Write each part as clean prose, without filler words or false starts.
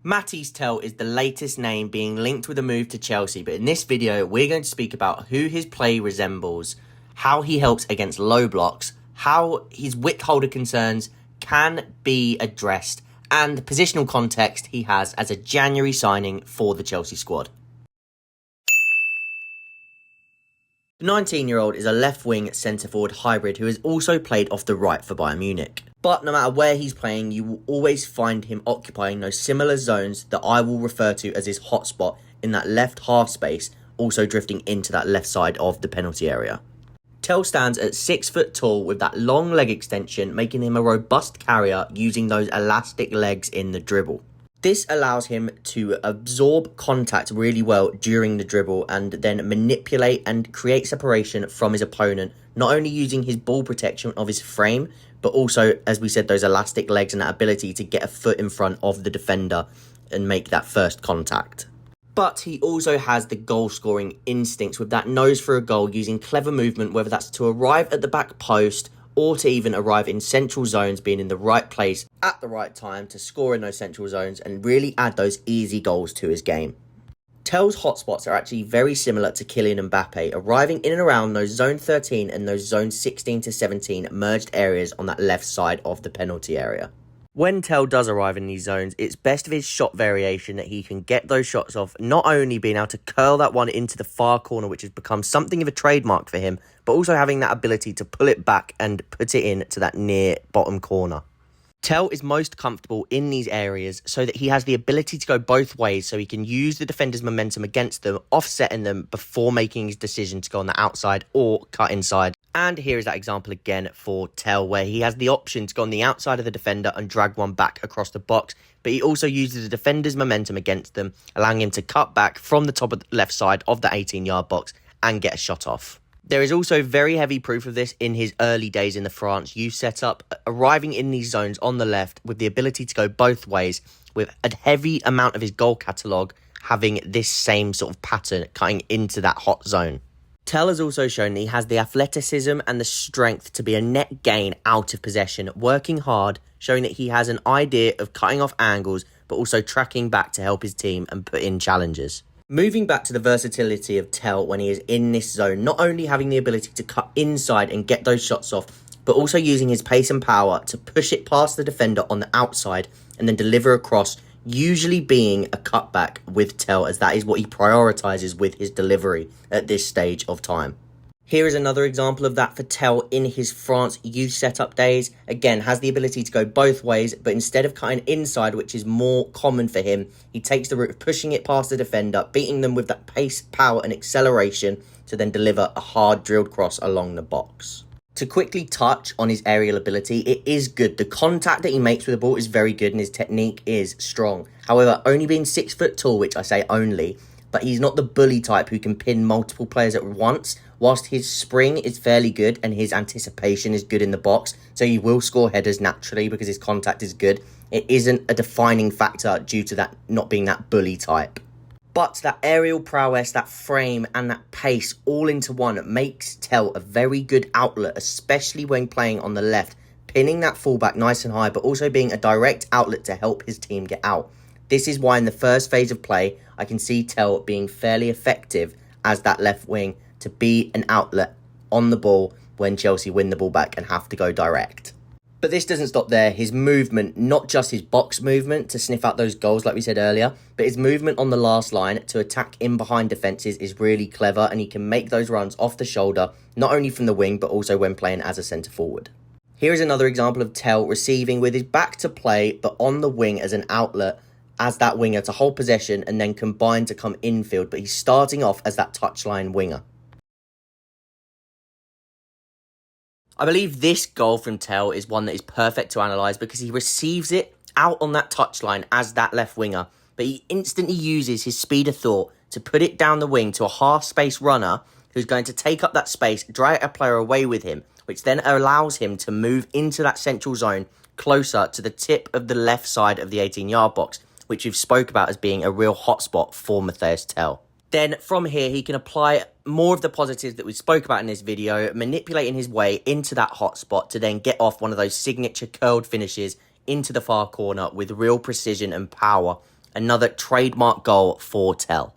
Mathys Tel is the latest name being linked with a move to Chelsea, but in this video we're going to speak about who his play resembles, how he helps against low blocks, how his width holder concerns can be addressed, and the positional context he has as a January signing for the Chelsea squad. The 19-year-old is a left-wing centre-forward hybrid who has also played off the right for Bayern Munich. But no matter where he's playing, you will always find him occupying those similar zones that I will refer to as his hotspot in that left half space, also drifting into that left side of the penalty area. Tel stands at 6 foot tall with that long leg extension, making him a robust carrier using those elastic legs in the dribble. This allows him to absorb contact really well during the dribble and then manipulate and create separation from his opponent, not only using his ball protection of his frame, but also, as we said, those elastic legs and that ability to get a foot in front of the defender and make that first contact. But he also has the goal-scoring instincts with that nose for a goal, using clever movement, whether that's to arrive at the back post or to even arrive in central zones, being in the right place at the right time to score in those central zones and really add those easy goals to his game. Tel's hotspots are actually very similar to Kylian Mbappe, arriving in and around those zone 13 and those zone 16 to 17 merged areas on that left side of the penalty area. When Tel does arrive in these zones, it's best of his shot variation that he can get those shots off, not only being able to curl that one into the far corner, which has become something of a trademark for him, but also having that ability to pull it back and put it in to that near bottom corner. Tel is most comfortable in these areas so that he has the ability to go both ways, so he can use the defender's momentum against them, offsetting them before making his decision to go on the outside or cut inside. And here is that example again for Tel, where he has the option to go on the outside of the defender and drag one back across the box, but he also uses the defender's momentum against them, allowing him to cut back from the top of the left side of the 18-yard box and get a shot off. There is also very heavy proof of this in his early days in the France youth setup, arriving in these zones on the left with the ability to go both ways, with a heavy amount of his goal catalogue having this same sort of pattern cutting into that hot zone. Tel has also shown that he has the athleticism and the strength to be a net gain out of possession, working hard, showing that he has an idea of cutting off angles, but also tracking back to help his team and put in challenges. Moving back to the versatility of Tel when he is in this zone, not only having the ability to cut inside and get those shots off, but also using his pace and power to push it past the defender on the outside and then deliver across, usually being a cutback with Tel, as that is what he prioritises with his delivery at this stage of time. Here is another example of that for Tel in his France youth setup days. Again, has the ability to go both ways, but instead of cutting inside, which is more common for him, he takes the route of pushing it past the defender, beating them with that pace, power and acceleration to then deliver a hard drilled cross along the box. To quickly touch on his aerial ability, it is good. The contact that he makes with the ball is very good and his technique is strong. However, only being 6 foot tall, which I say only, but he's not the bully type who can pin multiple players at once. Whilst his spring is fairly good and his anticipation is good in the box, so he will score headers naturally because his contact is good, it isn't a defining factor due to that not being that bully type. But that aerial prowess, that frame and that pace all into one makes Tel a very good outlet, especially when playing on the left, pinning that fullback nice and high, but also being a direct outlet to help his team get out. This is why in the first phase of play, I can see Tel being fairly effective as that left wing to be an outlet on the ball when Chelsea win the ball back and have to go direct. But this doesn't stop there. His movement, not just his box movement to sniff out those goals like we said earlier, but his movement on the last line to attack in behind defences is really clever, and he can make those runs off the shoulder, not only from the wing, but also when playing as a centre forward. Here is another example of Tel receiving with his back to play, but on the wing as an outlet, as that winger to hold possession and then combine to come infield, but he's starting off as that touchline winger. I believe this goal from Tel is one that is perfect to analyse because he receives it out on that touchline as that left winger, but he instantly uses his speed of thought to put it down the wing to a half-space runner who's going to take up that space, drag a player away with him, which then allows him to move into that central zone closer to the tip of the left side of the 18-yard box, which we've spoke about as being a real hotspot for Mathys Tel. Then from here, he can apply more of the positives that we spoke about in this video, manipulating his way into that hotspot to then get off one of those signature curled finishes into the far corner with real precision and power, another trademark goal for Tel.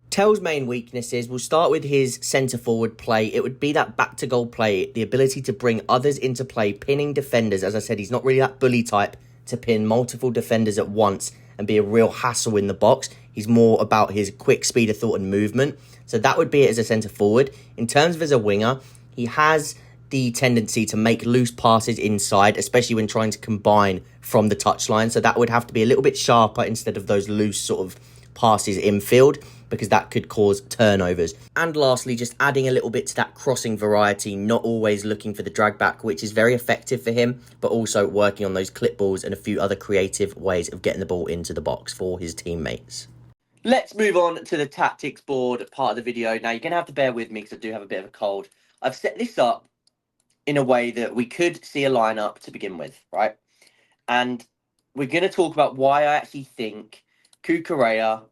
Tel's main weaknesses, we'll start with his centre-forward play. It would be that back-to-goal play, the ability to bring others into play, pinning defenders. As I said, he's not really that bully type to pin multiple defenders at once and be a real hassle in the box. He's more about his quick speed of thought and movement. So that would be it as a centre-forward. In terms of as a winger, he has the tendency to make loose passes inside, especially when trying to combine from the touchline. So that would have to be a little bit sharper instead of those loose sort of passes infield, because that could cause turnovers. And lastly, just adding a little bit to that crossing variety, not always looking for the drag back, which is very effective for him, but also working on those clip balls and a few other creative ways of getting the ball into the box for his teammates. Let's move on to the tactics board part of the video. Now, you're going to have to bear with me because I do have a bit of a cold. I've set this up in a way that we could see a lineup to begin with, right? And we're going to talk about why I actually think Cucurella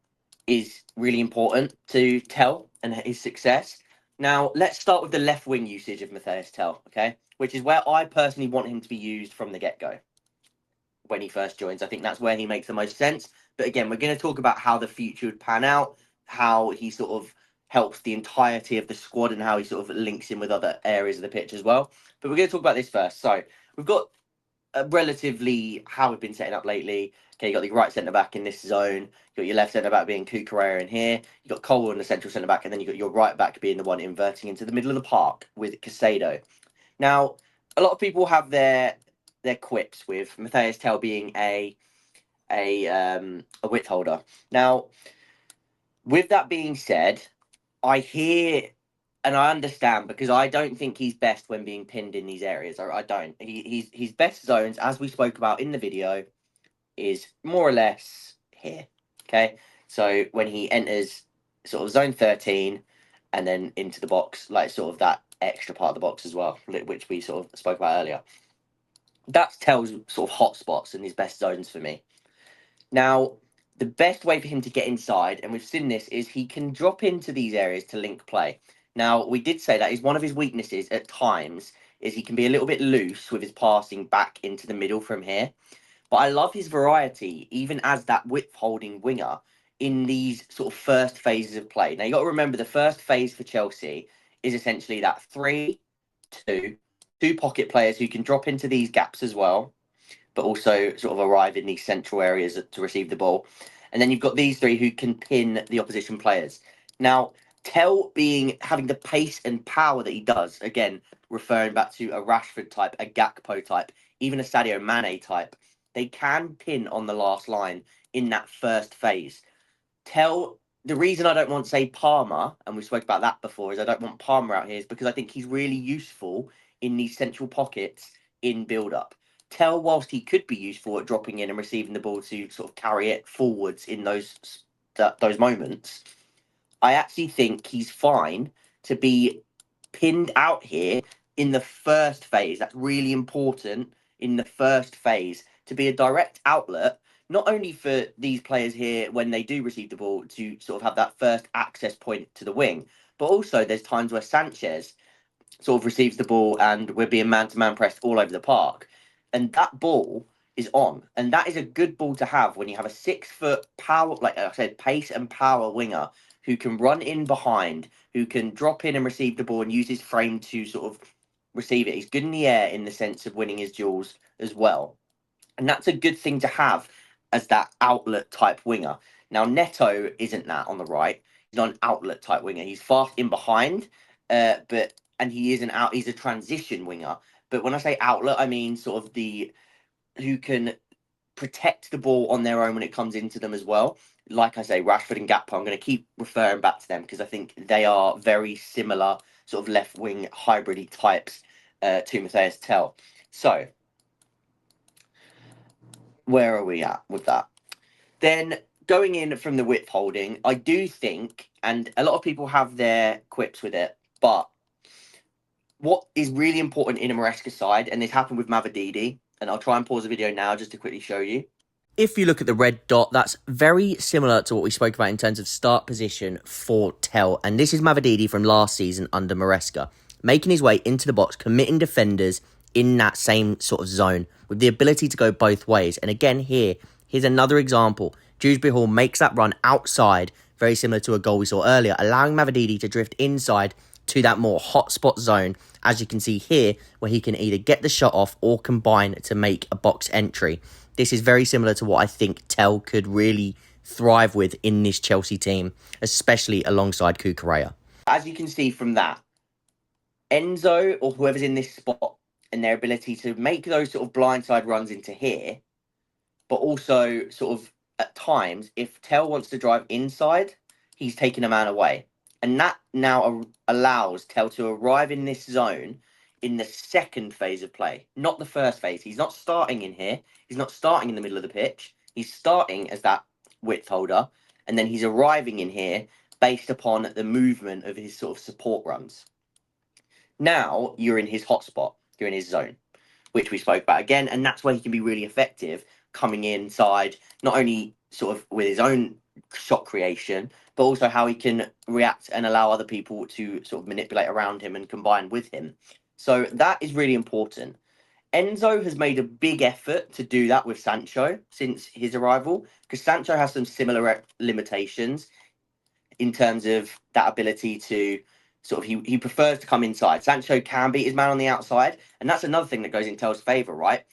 is really important to Tel and his success. Now, let's start with the left wing usage of Mathys Tel, okay? Which is where I personally want him to be used from the get-go when he first joins. I think that's where he makes the most sense. But again, we're going to talk about how the future would pan out, how he sort of helps the entirety of the squad and how he sort of links in with other areas of the pitch as well. But we're going to talk about this first. So we've got relatively how we've been setting up lately. Okay, you got the right centre back in this zone. You got your left centre back being Cucurella in here. You got Cole in the central centre back, and then you got your right back being the one inverting into the middle of the park with Casado. Now, a lot of people have their quips with Mathys Tel being a width holder. Now, with that being said, I hear and I understand, because I don't think he's best when being pinned in these areas. I don't. His best zones, as we spoke about in the video, is more or less here. Okay, so when he enters sort of zone 13 and then into the box, like sort of that extra part of the box as well, which we sort of spoke about earlier. That tells sort of hot spots and his best zones for me. Now, the best way for him to get inside, and we've seen this, is he can drop into these areas to link play. Now, we did say that is one of his weaknesses at times, is he can be a little bit loose with his passing back into the middle from here. But I love his variety, even as that width-holding winger in these sort of first phases of play. Now, you got to remember the first phase for Chelsea is essentially that 3-2, two pocket players who can drop into these gaps as well, but also sort of arrive in these central areas to receive the ball. And then you've got these three who can pin the opposition players. Now, Tel having the pace and power that he does, again, referring back to a Rashford type, a Gakpo type, even a Sadio Mane type, they can pin on the last line in that first phase. Tel, the reason I don't want to say Palmer, and we spoke about that before, is I don't want Palmer out here, is because I think he's really useful in these central pockets in build-up. Tel, whilst he could be useful at dropping in and receiving the ball to sort of carry it forwards in those moments, I actually think he's fine to be pinned out here in the first phase. That's really important in the first phase, to be a direct outlet, not only for these players here when they do receive the ball to sort of have that first access point to the wing, but also there's times where Sanchez sort of receives the ball and we're being man-to-man pressed all over the park. And that ball is on. And that is a good ball to have when you have a 6-foot power, like I said, pace and power winger who can run in behind, who can drop in and receive the ball and use his frame to sort of receive it. He's good in the air in the sense of winning his duels as well. And that's a good thing to have as that outlet type winger. Now, Neto isn't that on the right. He's not an outlet type winger. He's fast in behind, and he's a transition winger. But when I say outlet, I mean sort of who can protect the ball on their own when it comes into them as well. Like I say, Rashford and Gakpo, I'm going to keep referring back to them because I think they are very similar sort of left wing hybridy types to Mathys Tel. So, where are we at with that? Then going in from the width holding, I do think, and a lot of people have their quips with it, but what is really important in a Maresca side, and this happened with Mavididi, and I'll try and pause the video now just to quickly show you. If you look at the red dot, that's very similar to what we spoke about in terms of start position for Tel. And this is Mavididi from last season under Maresca, making his way into the box, committing defenders in that same sort of zone with the ability to go both ways. And again, here's another example. Dewsbury Hall makes that run outside, very similar to a goal we saw earlier, allowing Mavididi to drift inside to that more hotspot zone, as you can see here, where he can either get the shot off or combine to make a box entry. This is very similar to what I think Tel could really thrive with in this Chelsea team, especially alongside Cucurella. As you can see from that, Enzo or whoever's in this spot and their ability to make those sort of blindside runs into here, but also sort of at times, if Tel wants to drive inside, he's taking a man away. And that now allows Tel to arrive in this zone in the second phase of play, not the first phase. He's not starting in here. He's not starting in the middle of the pitch. He's starting as that width holder, and then he's arriving in here based upon the movement of his sort of support runs. Now you're in his hotspot. You're in his zone, which we spoke about again, and that's where he can be really effective coming inside, not only sort of with his own shot creation, but also how he can react and allow other people to sort of manipulate around him and combine with him. So that is really important. Enzo has made a big effort to do that with Sancho since his arrival, because Sancho has some similar limitations in terms of that ability to sort of he prefers to come inside. Sancho can beat his man on the outside, and that's another thing that goes in Tel's favour, right?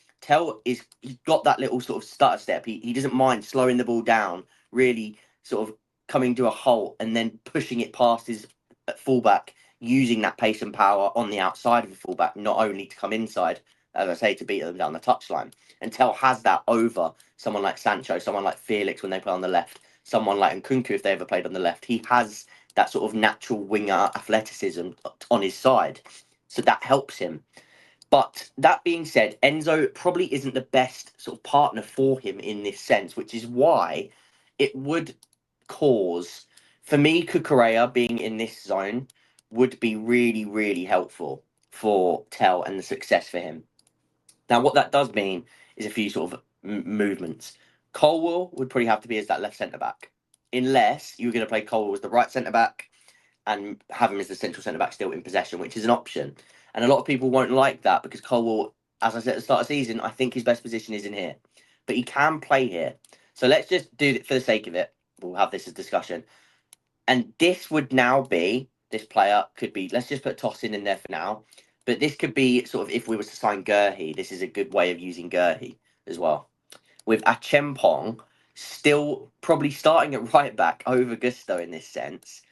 He's got that little sort of stutter step. He doesn't mind slowing the ball down, really sort of coming to a halt and then pushing it past his fullback, using that pace and power on the outside of the fullback, not only to come inside, as I say, to beat them down the touchline. And Tel has that over someone like Sancho, someone like Felix when they play on the left, someone like Nkunku if they ever played on the left. He has that sort of natural winger athleticism on his side. So that helps him. But that being said, Enzo probably isn't the best sort of partner for him in this sense, which is why it would cause, for me, Cucurella being in this zone would be really, really helpful for Tel and the success for him. Now, what that does mean is a few sort of movements. Colwell would probably have to be as that left centre-back, unless you're going to play Colwell as the right centre-back and have him as the central centre-back still in possession, which is an option. And a lot of people won't like that because Colwell, as I said at the start of the season, I think his best position is in here. But he can play here. So let's just do it for the sake of it. We'll have this as discussion. And this would now be, this player could be, let's just put Tosin in there for now. But this could be sort of, if we were to sign Gurhi, this is a good way of using Gurhi as well. With Achempong still probably starting at right back over Gusto in this sense,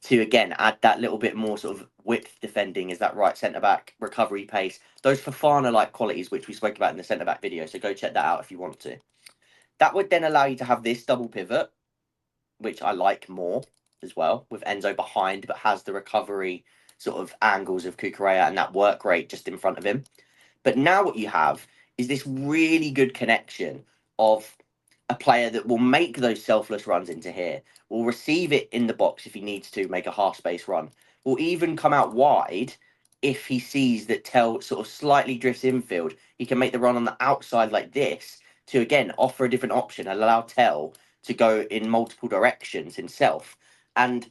to again add that little bit more sort of width defending as that right centre back, recovery pace, those Fofana like qualities which we spoke about in the centre back video. So go check that out if you want to. That would then allow you to have this double pivot, which I like more as well, with Enzo behind but has the recovery sort of angles of Cucurella and that work rate just in front of him. But now what you have is this really good connection of a player that will make those selfless runs into here, will receive it in the box if he needs to, make a half space run, will even come out wide if he sees that Tel sort of slightly drifts infield. He can make the run on the outside like this to, again, offer a different option and allow Tel to go in multiple directions himself. And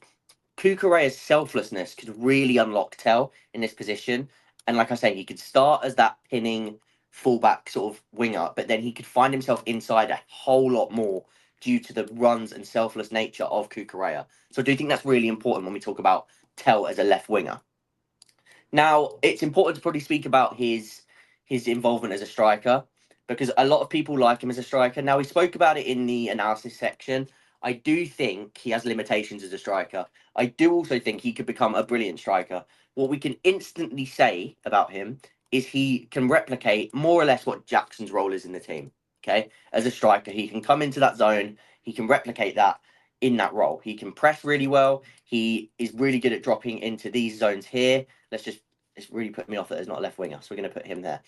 Cucurella's selflessness could really unlock Tel in this position. And like I say, he could start as that pinning fullback sort of winger, but then he could find himself inside a whole lot more due to the runs and selfless nature of Cucurella. So I do think that's really important when we talk about Tel as a left winger. Now, it's important to probably speak about his involvement as a striker, because a lot of people like him as a striker. Now, we spoke about it in the analysis section. I do think he has limitations as a striker. I do also think he could become a brilliant striker. What we can instantly say about him is he can replicate more or less what Jackson's role is in the team. Okay, as a striker, he can come into that zone. He can replicate that in that role. He can press really well. He is really good at dropping into these zones here. It's really put me off that there's not a left winger, so we're going to put him there.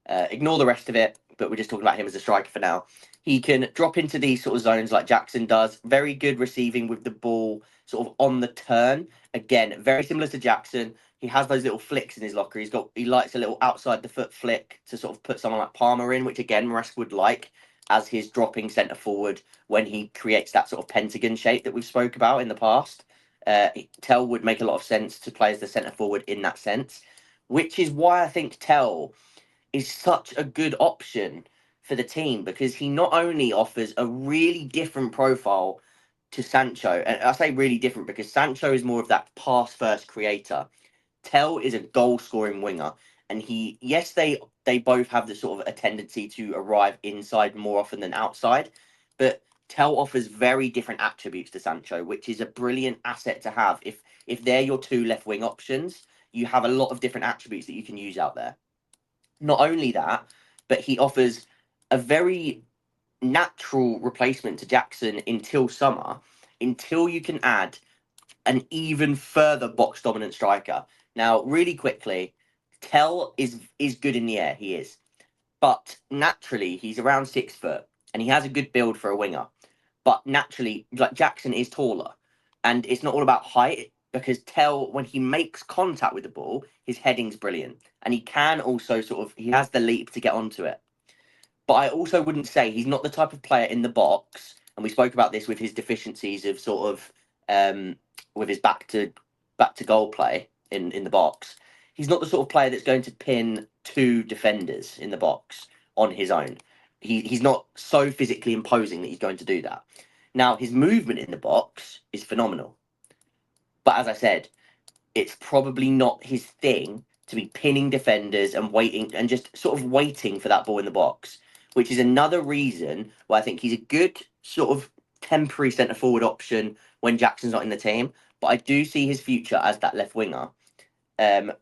Ignore the rest of it, but we're just talking about him as a striker for now. He can drop into these sort of zones like Jackson does. Very good receiving with the ball sort of on the turn. Again, very similar to Jackson. He has those little flicks in his locker. He likes a little outside the foot flick to sort of put someone like Palmer in, which again, Maresca would like as his dropping centre forward when he creates that sort of pentagon shape that we've spoke about in the past. Tel would make a lot of sense to play as the centre forward in that sense, which is why I think Tel is such a good option for the team, because he not only offers a really different profile to Sancho, and I say really different because Sancho is more of that pass first creator. Tel is a goal scoring winger, and yes, they both have the sort of a tendency to arrive inside more often than outside, but Tel offers very different attributes to Sancho, which is a brilliant asset to have. If they're your two left wing options, you have a lot of different attributes that you can use out there. Not only that, but he offers a very natural replacement to Jackson until summer, until you can add an even further box dominant striker. Now, really quickly, Tell is good in the air, he is. But naturally, he's around 6 foot and he has a good build for a winger. But naturally, like Jackson is taller. And it's not all about height, because Tell, when he makes contact with the ball, his heading's brilliant. And he can also he has the leap to get onto it. But I also wouldn't say he's not the type of player in the box, and we spoke about this with his deficiencies of with his back to goal play in the box. He's not the sort of player that's going to pin two defenders in the box on his own. He's not so physically imposing that he's going to do that. Now, his movement in the box is phenomenal. But as I said, it's probably not his thing to be pinning defenders and waiting and just sort of waiting for that ball in the box, which is another reason why I think he's a good sort of temporary centre forward option when Jackson's not in the team. But I do see his future as that left winger,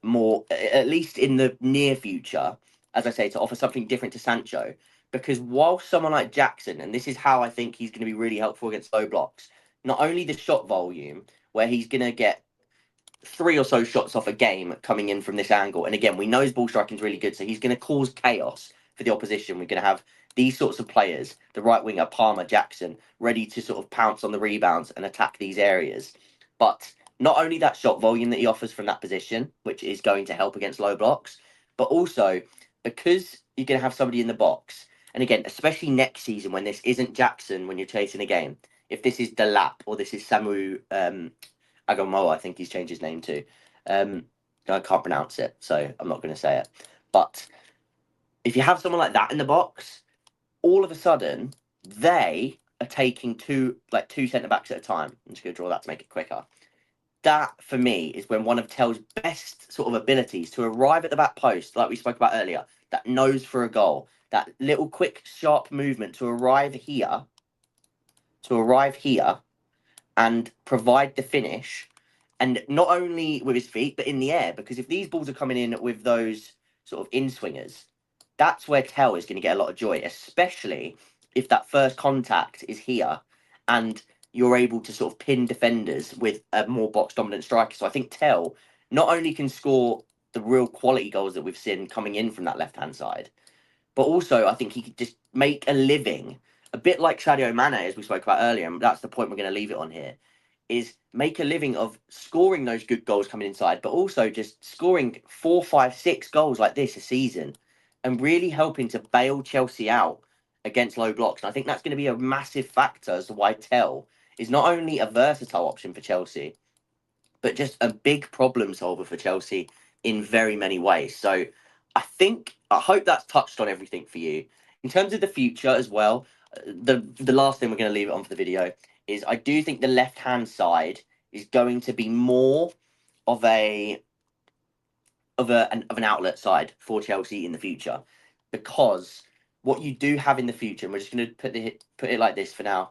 more at least in the near future, as I say, to offer something different to Sancho. Because while someone like Jackson, and this is how I think he's going to be really helpful against low blocks, not only the shot volume, where he's going to get 3 or so shots off a game coming in from this angle. And again, we know his ball striking is really good, so he's going to cause chaos for the opposition. We're going to have these sorts of players, the right winger, Palmer, Jackson, ready to sort of pounce on the rebounds and attack these areas. But not only that shot volume that he offers from that position, which is going to help against low blocks, but also because you're going to have somebody in the box. And again, especially next season when this isn't Jackson, when you're chasing a game, if this is Delap or this is Samu Agomo, I think he's changed his name to. I can't pronounce it, so I'm not going to say it. But if you have someone like that in the box, all of a sudden they are taking two centre backs at a time. I'm just going to draw that to make it quicker. That for me is when one of Tell's best sort of abilities to arrive at the back post, like we spoke about earlier, that nose for a goal, that little quick sharp movement to arrive here and provide the finish, and not only with his feet but in the air. Because if these balls are coming in with those sort of in swingers, that's where Tell is going to get a lot of joy, especially if that first contact is here and you're able to sort of pin defenders with a more box dominant striker. So I think Tell not only can score the real quality goals that we've seen coming in from that left hand side, but also I think he could just make a living, a bit like Sadio Mane, as we spoke about earlier, and that's the point we're going to leave it on here, is make a living of scoring those good goals coming inside, but also just scoring 4, 5, 6 goals like this a season and really helping to bail Chelsea out against low blocks. And I think that's going to be a massive factor as to why Tell is not only a versatile option for Chelsea, but just a big problem solver for Chelsea in very many ways. So I hope that's touched on everything for you. In terms of the future as well, the last thing we're going to leave it on for the video is I do think the left hand side is going to be more of an outlet side for Chelsea in the future, because what you do have in the future, and we're just going to put it like this for now,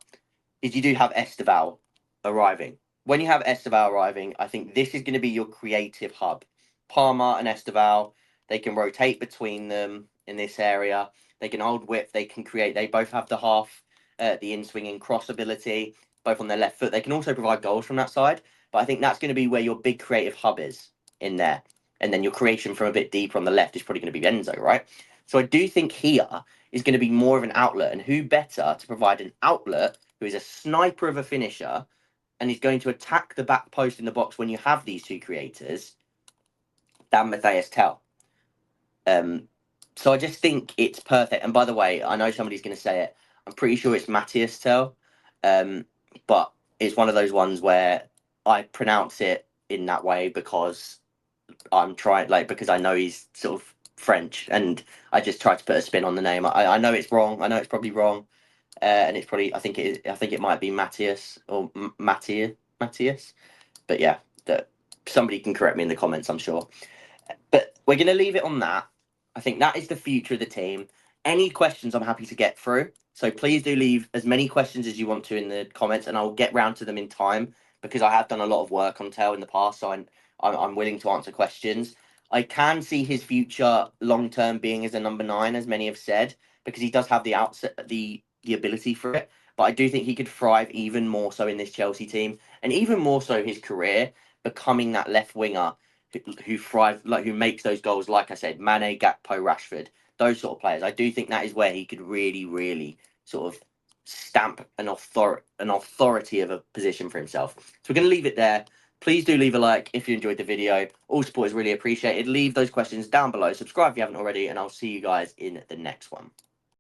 is you do have Esteval arriving. When you have Esteval arriving, I think this is going to be your creative hub. Palmer and Esteval, they can rotate between them in this area. They can hold width. They can create. They both have the in-swinging cross ability, both on their left foot. They can also provide goals from that side. But I think that's going to be where your big creative hub is in there. And then your creation from a bit deeper on the left is probably going to be Enzo, right? So I do think here is going to be more of an outlet. And who better to provide an outlet who is a sniper of a finisher and is going to attack the back post in the box when you have these two creators than Mathys Tel. So I just think it's perfect. And by the way, I know somebody's going to say it. I'm pretty sure it's Mathys Tel, but it's one of those ones where I pronounce it in that way because I'm trying, because I know he's sort of French, and I just tried to put a spin on the name. I know it's wrong. I know it's probably wrong, and it's probably I think it might be Matthias or Matthias. But yeah, that somebody can correct me in the comments, I'm sure. But we're going to leave it on that. I think that is the future of the team. Any questions I'm happy to get through. So please do leave as many questions as you want to in the comments, and I'll get round to them in time because I have done a lot of work on Tel in the past, so I'm willing to answer questions. I can see his future long term being as a number 9, as many have said, because he does have the ability for it. But I do think he could thrive even more so in this Chelsea team, and even more so his career, becoming that left winger who thrive, like who makes those goals. Like I said, Mane, Gakpo, Rashford, those sort of players. I do think that is where he could really, really sort of stamp an authority of a position for himself. So we're going to leave it there. Please do leave a like if you enjoyed the video. All support is really appreciated. Leave those questions down below. Subscribe if you haven't already, and I'll see you guys in the next one.